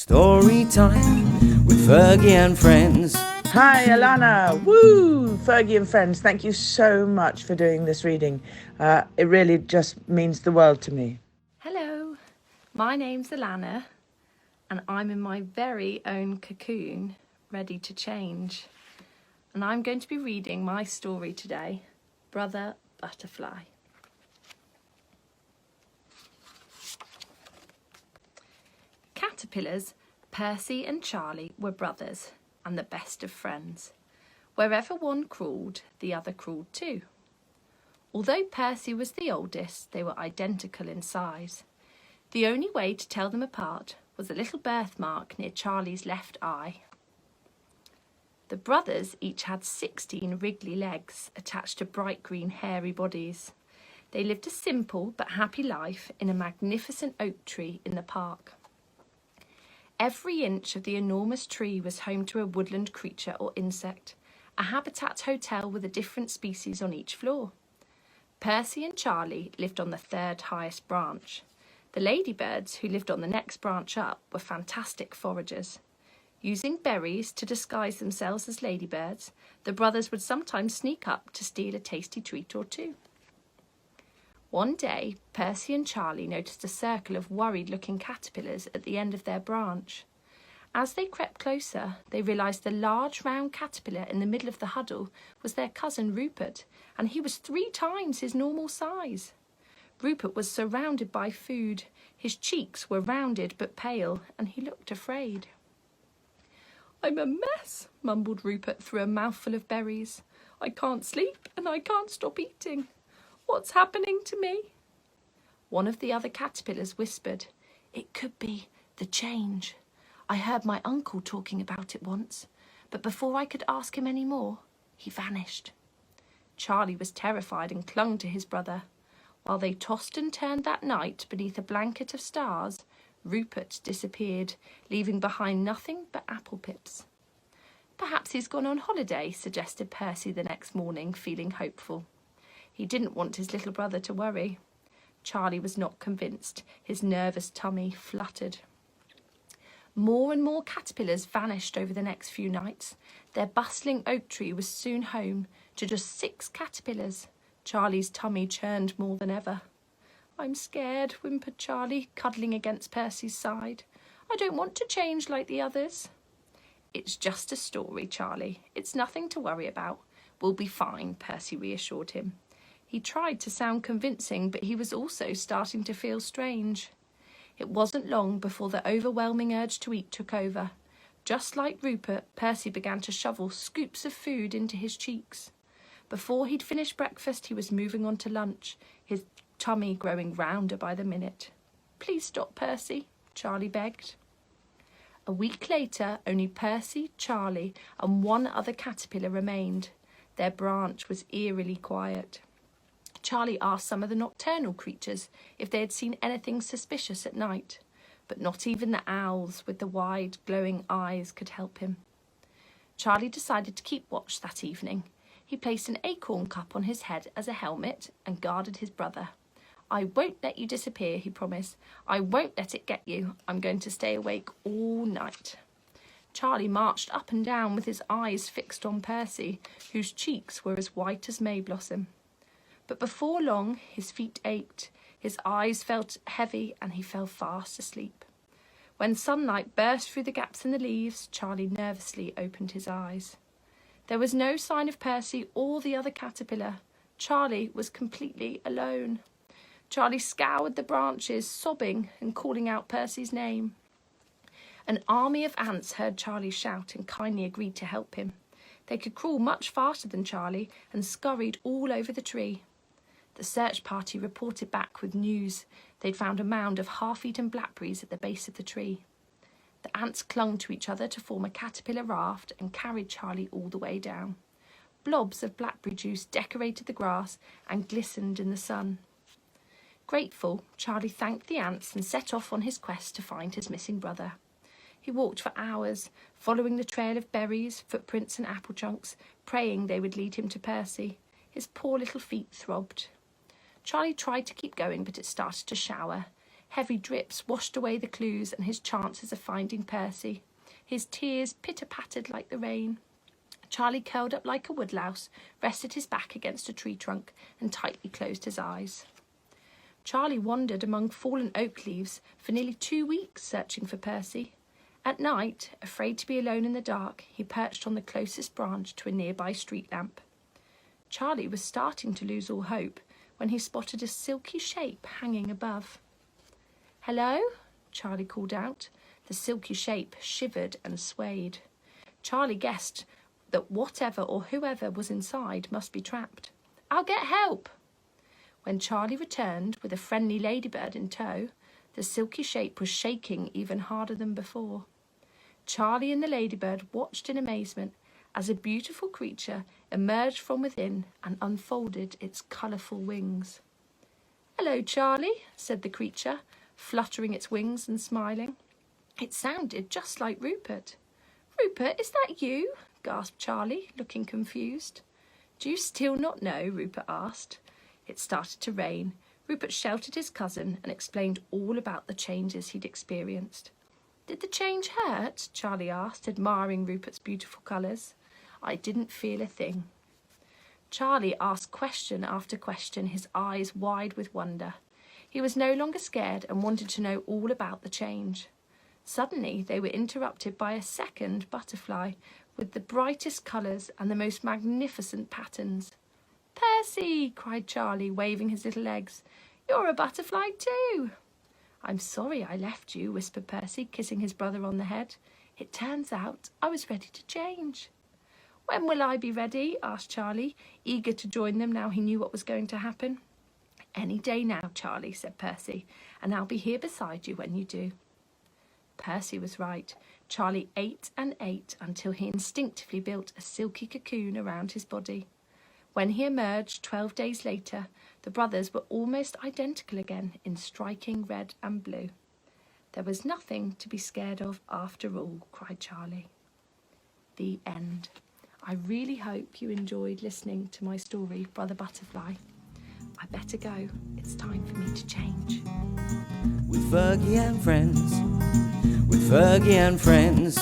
Story time with Fergie and friends. Hi, Alanna. Woo! Fergie and friends, thank you so much for doing this reading. It really just means the world to me. Hello, my name's Alanna and I'm in my very own cocoon, ready to change. And I'm going to be reading my story today, Brother Butterfly. Caterpillars, Percy and Charlie were brothers and the best of friends. Wherever one crawled, the other crawled too. Although Percy was the oldest, they were identical in size. The only way to tell them apart was a little birthmark near Charlie's left eye. The brothers each had 16 wriggly legs attached to bright green hairy bodies. They lived a simple but happy life in a magnificent oak tree in the park. Every inch of the enormous tree was home to a woodland creature or insect, a habitat hotel with a different species on each floor. Percy and Charlie lived on the third highest branch. The ladybirds, who lived on the next branch up, were fantastic foragers. Using berries to disguise themselves as ladybirds, the brothers would sometimes sneak up to steal a tasty treat or two. One day, Percy and Charlie noticed a circle of worried-looking caterpillars at the end of their branch. As they crept closer, they realised the large round caterpillar in the middle of the huddle was their cousin Rupert, and he was 3 times his normal size. Rupert was surrounded by food. His cheeks were rounded but pale, and he looked afraid. "I'm a mess," mumbled Rupert through a mouthful of berries. "I can't sleep and I can't stop eating. What's happening to me?" One of the other caterpillars whispered, "It could be the change. I heard my uncle talking about it once, but before I could ask him any more, he vanished." Charlie was terrified and clung to his brother. While they tossed and turned that night beneath a blanket of stars, Rupert disappeared, leaving behind nothing but apple pips. "Perhaps he's gone on holiday," suggested Percy the next morning, feeling hopeful. He didn't want his little brother to worry. Charlie was not convinced. His nervous tummy fluttered. More and more caterpillars vanished over the next few nights. Their bustling oak tree was soon home to just 6 caterpillars. Charlie's tummy churned more than ever. "I'm scared," whimpered Charlie, cuddling against Percy's side. "I don't want to change like the others." "It's just a story, Charlie. It's nothing to worry about. We'll be fine," Percy reassured him. He tried to sound convincing, but he was also starting to feel strange. It wasn't long before the overwhelming urge to eat took over. Just like Rupert, Percy began to shovel scoops of food into his cheeks. Before he'd finished breakfast, he was moving on to lunch, his tummy growing rounder by the minute. "Please stop, Percy," Charlie begged. A week later, only Percy, Charlie, and one other caterpillar remained. Their branch was eerily quiet. Charlie asked some of the nocturnal creatures if they had seen anything suspicious at night, but not even the owls with the wide, glowing eyes could help him. Charlie decided to keep watch that evening. He placed an acorn cup on his head as a helmet and guarded his brother. "I won't let you disappear," he promised. "I won't let it get you. I'm going to stay awake all night." Charlie marched up and down with his eyes fixed on Percy, whose cheeks were as white as May blossom. But before long, his feet ached, his eyes felt heavy, and he fell fast asleep. When sunlight burst through the gaps in the leaves, Charlie nervously opened his eyes. There was no sign of Percy or the other caterpillar. Charlie was completely alone. Charlie scoured the branches, sobbing and calling out Percy's name. An army of ants heard Charlie shout and kindly agreed to help him. They could crawl much faster than Charlie and scurried all over the tree. The search party reported back with news. They'd found a mound of half-eaten blackberries at the base of the tree. The ants clung to each other to form a caterpillar raft and carried Charlie all the way down. Blobs of blackberry juice decorated the grass and glistened in the sun. Grateful, Charlie thanked the ants and set off on his quest to find his missing brother. He walked for hours, following the trail of berries, footprints and apple chunks, praying they would lead him to Percy. His poor little feet throbbed. Charlie tried to keep going, but it started to shower. Heavy drips washed away the clues and his chances of finding Percy. His tears pitter-pattered like the rain. Charlie curled up like a woodlouse, rested his back against a tree trunk and tightly closed his eyes. Charlie wandered among fallen oak leaves for nearly 2 weeks searching for Percy. At night, afraid to be alone in the dark, he perched on the closest branch to a nearby street lamp. Charlie was starting to lose all hope when he spotted a silky shape hanging above. "Hello?" Charlie called out. The silky shape shivered and swayed. Charlie guessed that whatever or whoever was inside must be trapped. "I'll get help!" When Charlie returned with a friendly ladybird in tow, the silky shape was shaking even harder than before. Charlie and the ladybird watched in amazement as a beautiful creature emerged from within and unfolded its colourful wings. "Hello, Charlie," said the creature, fluttering its wings and smiling. It sounded just like Rupert. "Rupert, is that you?" gasped Charlie, looking confused. "Do you still not know?" Rupert asked. It started to rain. Rupert sheltered his cousin and explained all about the changes he'd experienced. "Did the change hurt?" Charlie asked, admiring Rupert's beautiful colours. "I didn't feel a thing." Charlie asked question after question, his eyes wide with wonder. He was no longer scared and wanted to know all about the change. Suddenly, they were interrupted by a second butterfly with the brightest colours and the most magnificent patterns. "Percy!" cried Charlie, waving his little legs. "You're a butterfly too!" "I'm sorry I left you," whispered Percy, kissing his brother on the head. "It turns out I was ready to change." "When will I be ready?" asked Charlie, eager to join them now he knew what was going to happen. "Any day now, Charlie," said Percy, "and I'll be here beside you when you do." Percy was right. Charlie ate and ate until he instinctively built a silky cocoon around his body. When he emerged 12 days later, the brothers were almost identical again in striking red and blue. "There was nothing to be scared of after all," cried Charlie. The end. I really hope you enjoyed listening to my story, Brother Butterfly. I better go. It's time for me to change. With Fergie and friends, with Fergie and friends.